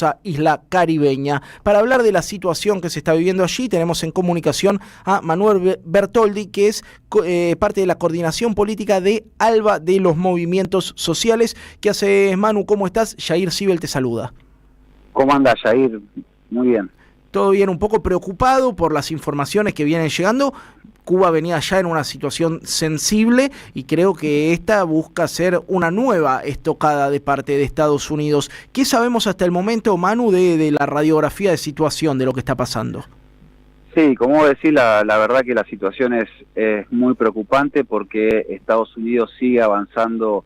hermosa isla caribeña. Para hablar de la situación que se está viviendo allí, tenemos en comunicación a Manuel Bertoldi, que es parte de la coordinación política de ALBA de los movimientos sociales. ¿Qué haces, Manu? ¿Cómo estás? Yair Sibel te saluda. ¿Cómo anda, Yair? Muy bien. Todo bien, un poco preocupado por las informaciones que vienen llegando. Cuba venía ya en una situación sensible y creo que esta busca ser una nueva estocada de parte de Estados Unidos. ¿Qué sabemos hasta el momento, Manu, de la radiografía de situación de lo que está pasando? Sí, como decís, la verdad que la situación es muy preocupante porque Estados Unidos sigue avanzando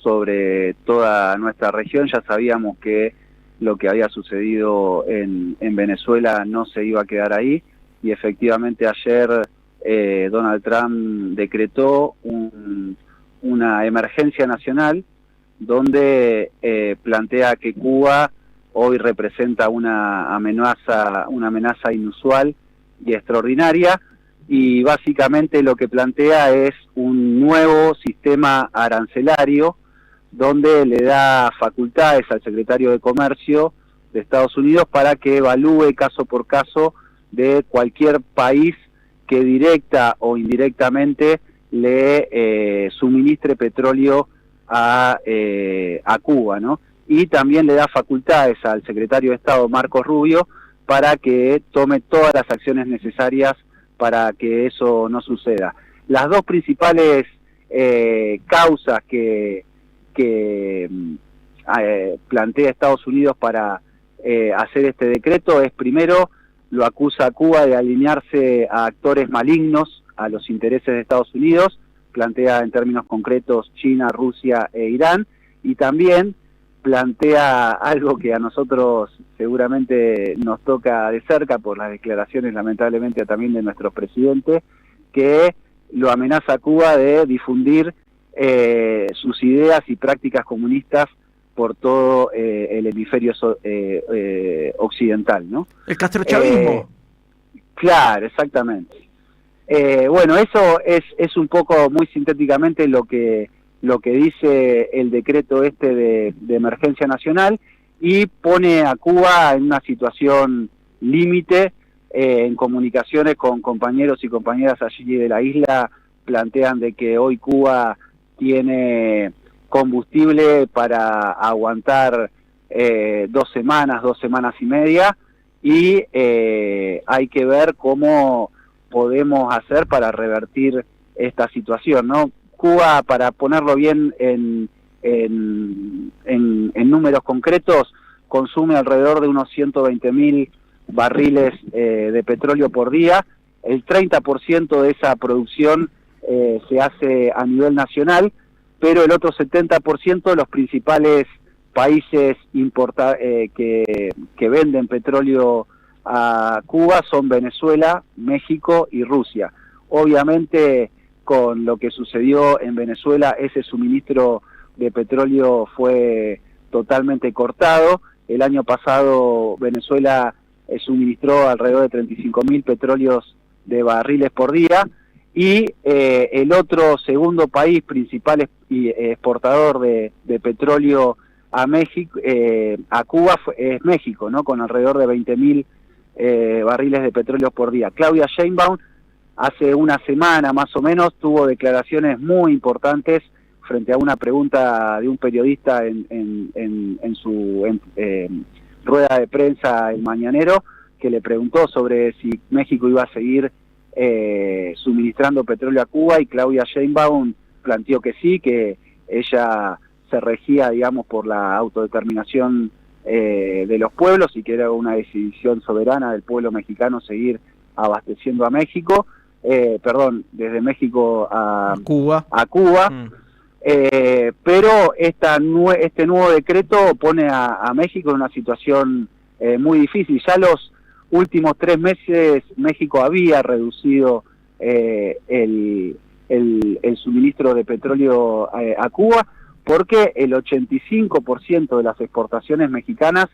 sobre toda nuestra región. Ya sabíamos que lo que había sucedido en Venezuela no se iba a quedar ahí y efectivamente ayer Donald Trump decretó una emergencia nacional donde plantea que Cuba hoy representa una amenaza inusual y extraordinaria, y básicamente lo que plantea es un nuevo sistema arancelario donde le da facultades al secretario de Comercio de Estados Unidos para que evalúe caso por caso de cualquier país que directa o indirectamente le suministre petróleo a Cuba, ¿no? Y también le da facultades al secretario de Estado, Marcos Rubio, para que tome todas las acciones necesarias para que eso no suceda. Las dos principales causas que plantea Estados Unidos para hacer este decreto es, primero, lo acusa a Cuba de alinearse a actores malignos a los intereses de Estados Unidos, plantea en términos concretos China, Rusia e Irán, y también plantea algo que a nosotros seguramente nos toca de cerca por las declaraciones lamentablemente también de nuestro presidente, que lo amenaza a Cuba de difundir sus ideas y prácticas comunistas por todo el hemisferio occidental, ¿no? El castrochavismo. Claro, exactamente. Bueno, eso es un poco muy sintéticamente lo que dice el decreto de emergencia nacional, y pone a Cuba en una situación límite. En comunicaciones con compañeros y compañeras allí de la isla plantean de que hoy Cuba tiene combustible para aguantar 2 semanas y media, y hay que ver cómo podemos hacer para revertir esta situación, ¿no? Cuba, para ponerlo bien en números concretos, consume alrededor de unos 120.000 barriles de petróleo por día. El 30% de esa producción se hace a nivel nacional, pero el otro 70%, los principales países que venden petróleo a Cuba son Venezuela, México y Rusia. Obviamente, con lo que sucedió en Venezuela, ese suministro de petróleo fue totalmente cortado. El año pasado Venezuela suministró alrededor de 35.000 petróleos de barriles por día, y el otro segundo país principal exportador de petróleo a México, a Cuba, es México, ¿no? Con alrededor de 20.000 barriles de petróleo por día. Claudia Sheinbaum hace una semana más o menos tuvo declaraciones muy importantes frente a una pregunta de un periodista en su rueda de prensa el Mañanero, que le preguntó sobre si México iba a seguir suministrando petróleo a Cuba, y Claudia Sheinbaum planteó que sí, que ella se regía, digamos, por la autodeterminación de los pueblos, y que era una decisión soberana del pueblo mexicano seguir abasteciendo a México, desde México a Cuba. Pero este nuevo decreto pone a México en una situación muy difícil. Ya los últimos 3 meses México había reducido el suministro de petróleo a Cuba, porque el 85% de las exportaciones mexicanas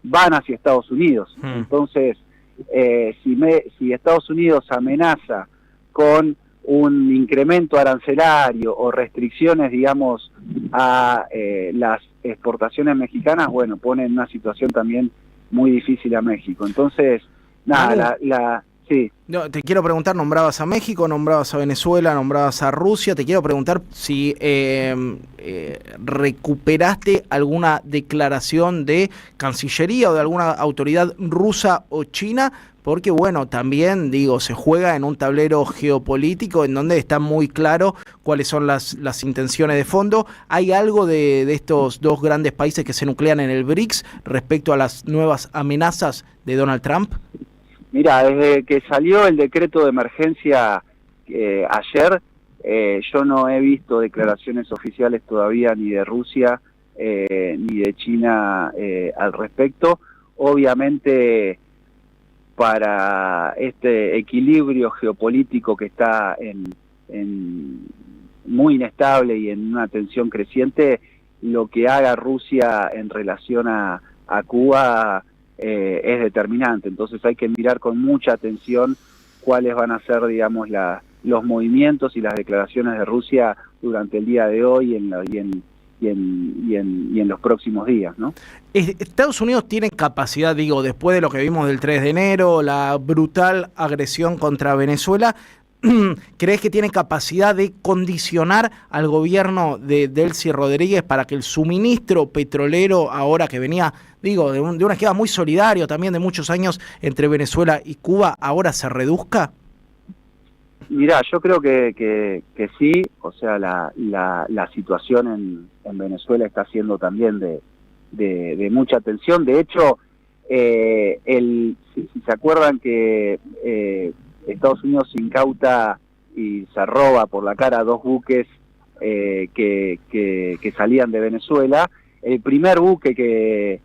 van hacia Estados Unidos. Entonces, si Estados Unidos amenaza con un incremento arancelario o restricciones, digamos, a las exportaciones mexicanas, bueno, pone en una situación también muy difícil a México. Entonces, nada, sí. No, te quiero preguntar, nombrabas a México, nombrabas a Venezuela, nombrabas a Rusia, te quiero preguntar si recuperaste alguna declaración de Cancillería o de alguna autoridad rusa o china, porque bueno, también digo, se juega en un tablero geopolítico en donde está muy claro cuáles son las intenciones de fondo. ¿Hay algo de estos dos grandes países que se nuclean en el BRICS respecto a las nuevas amenazas de Donald Trump? Mira, desde que salió el decreto de emergencia ayer, yo no he visto declaraciones oficiales todavía ni de Rusia ni de China al respecto. Obviamente, para este equilibrio geopolítico que está muy inestable y en una tensión creciente, lo que haga Rusia en relación a Cuba es determinante. Entonces hay que mirar con mucha atención cuáles van a ser, digamos, los movimientos y las declaraciones de Rusia durante el día de hoy y en los próximos días, ¿no? Estados Unidos tiene capacidad, digo, después de lo que vimos del 3 de enero, la brutal agresión contra Venezuela, ¿crees que tiene capacidad de condicionar al gobierno de Delcy Rodríguez para que el suministro petrolero, ahora que venía, digo, de una esquema muy solidario también de muchos años entre Venezuela y Cuba, ahora se reduzca? Mirá, yo creo que sí, o sea, la situación en Venezuela está siendo también de mucha atención. De hecho, si se acuerdan que Estados Unidos incauta y se roba por la cara 2 buques que salían de Venezuela. El primer buque que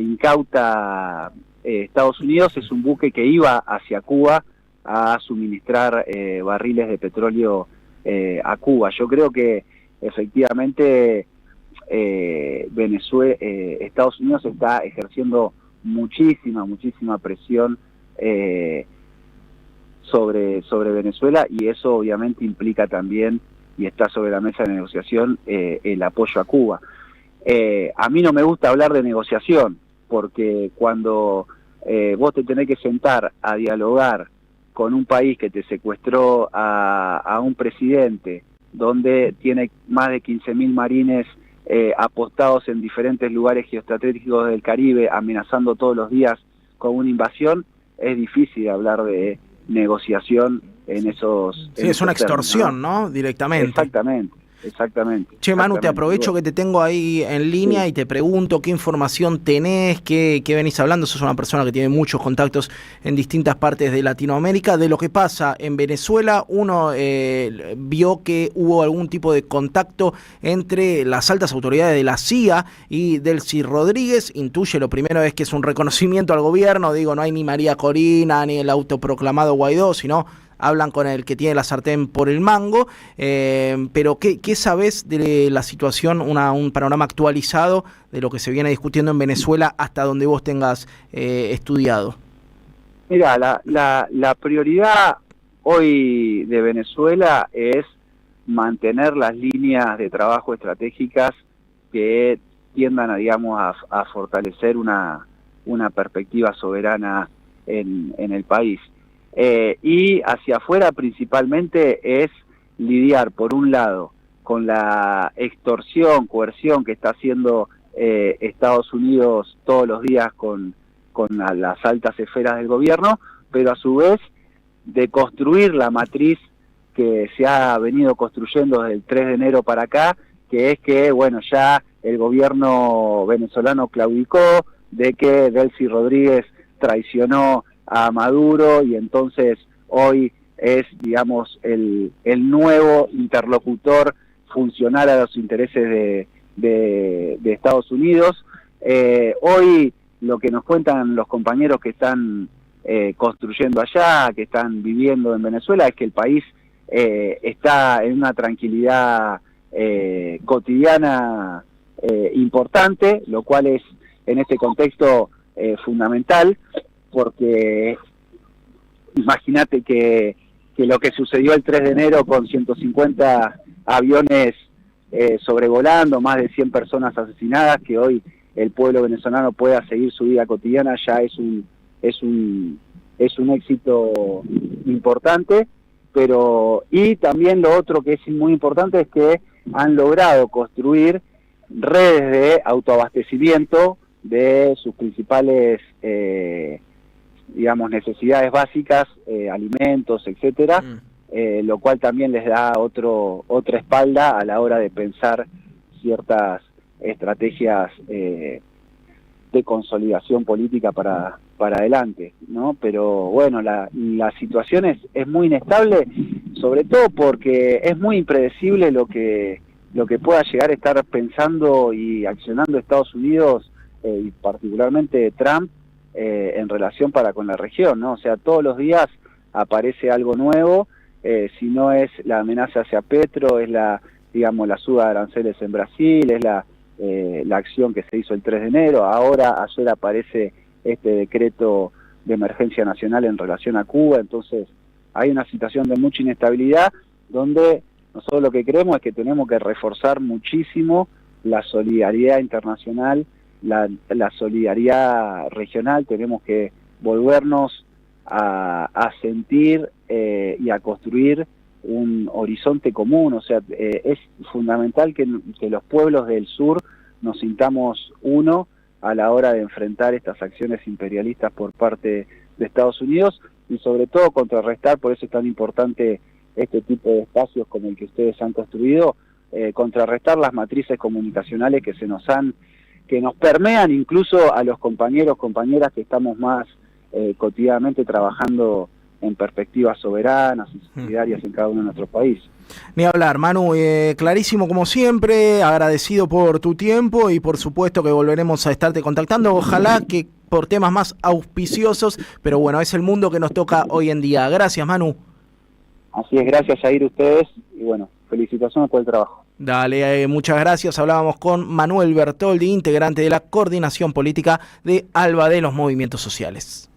incauta Estados Unidos es un buque que iba hacia Cuba a suministrar barriles de petróleo a Cuba. Yo creo que efectivamente Estados Unidos está ejerciendo muchísima presión sobre Venezuela, y eso obviamente implica también, y está sobre la mesa de negociación, el apoyo a Cuba. A mí no me gusta hablar de negociación, porque cuando vos te tenés que sentar a dialogar con un país que te secuestró a un presidente, donde tiene más de 15.000 marines apostados en diferentes lugares geoestratégicos del Caribe, amenazando todos los días con una invasión, es difícil hablar de negociación en esos... Sí, es una extorsión, ¿no? Directamente. Exactamente. Che, Manu, te aprovecho que te tengo ahí en línea y te pregunto qué información tenés, qué venís hablando. Sos una persona que tiene muchos contactos en distintas partes de Latinoamérica, de lo que pasa en Venezuela. Uno vio que hubo algún tipo de contacto entre las altas autoridades de la CIA y Delcy Rodríguez. Intuye, lo primero es que es un reconocimiento al gobierno. Digo, no hay ni María Corina ni el autoproclamado Guaidó, sino hablan con el que tiene la sartén por el mango, pero ¿qué sabés de la situación, un panorama actualizado de lo que se viene discutiendo en Venezuela hasta donde vos tengas estudiado? Mira, la prioridad hoy de Venezuela es mantener las líneas de trabajo estratégicas que tiendan a fortalecer una perspectiva soberana en el país. Y hacia afuera principalmente es lidiar, por un lado, con la coerción que está haciendo Estados Unidos todos los días con las altas esferas del gobierno, pero a su vez de construir la matriz que se ha venido construyendo desde el 3 de enero para acá, que es que, bueno, ya el gobierno venezolano claudicó, de que Delcy Rodríguez traicionó a Maduro, y entonces hoy es, digamos, el nuevo interlocutor funcional a los intereses de Estados Unidos. Hoy lo que nos cuentan los compañeros que están construyendo allá, que están viviendo en Venezuela, es que el país está en una tranquilidad cotidiana importante, lo cual es en este contexto fundamental, porque imagínate que que lo que sucedió el 3 de enero con 150 aviones sobrevolando, más de 100 personas asesinadas, que hoy el pueblo venezolano pueda seguir su vida cotidiana, ya es un éxito importante. Pero y también lo otro que es muy importante es que han logrado construir redes de autoabastecimiento de sus principales digamos necesidades básicas, alimentos, etcétera, lo cual también les da otra espalda a la hora de pensar ciertas estrategias de consolidación política para adelante, ¿no? Pero bueno, la situación es muy inestable, sobre todo porque es muy impredecible lo que pueda llegar a estar pensando y accionando Estados Unidos y particularmente Trump en relación con la región, ¿no? O sea, todos los días aparece algo nuevo, si no es la amenaza hacia Petro, es la suba de aranceles en Brasil, es la acción que se hizo el 3 de enero, ayer aparece este decreto de emergencia nacional en relación a Cuba. Entonces hay una situación de mucha inestabilidad donde nosotros lo que creemos es que tenemos que reforzar muchísimo la solidaridad internacional, la solidaridad regional, tenemos que volvernos a sentir y a construir un horizonte común. O sea, es fundamental que los pueblos del sur nos sintamos uno a la hora de enfrentar estas acciones imperialistas por parte de Estados Unidos y sobre todo contrarrestar, por eso es tan importante este tipo de espacios como el que ustedes han construido, contrarrestar las matrices comunicacionales que nos permean incluso a los compañeros, que estamos más cotidianamente trabajando en perspectivas soberanas y solidarias en cada uno de nuestros países. Ni hablar, Manu, clarísimo como siempre, agradecido por tu tiempo y por supuesto que volveremos a estarte contactando, ojalá que por temas más auspiciosos, pero bueno, es el mundo que nos toca hoy en día. Gracias, Manu. Así es, gracias Jair, ustedes, y bueno, felicitaciones por el trabajo. Dale, muchas gracias. Hablábamos con Manuel Bertoldi, integrante de la Coordinación Política de ALBA de los Movimientos Sociales.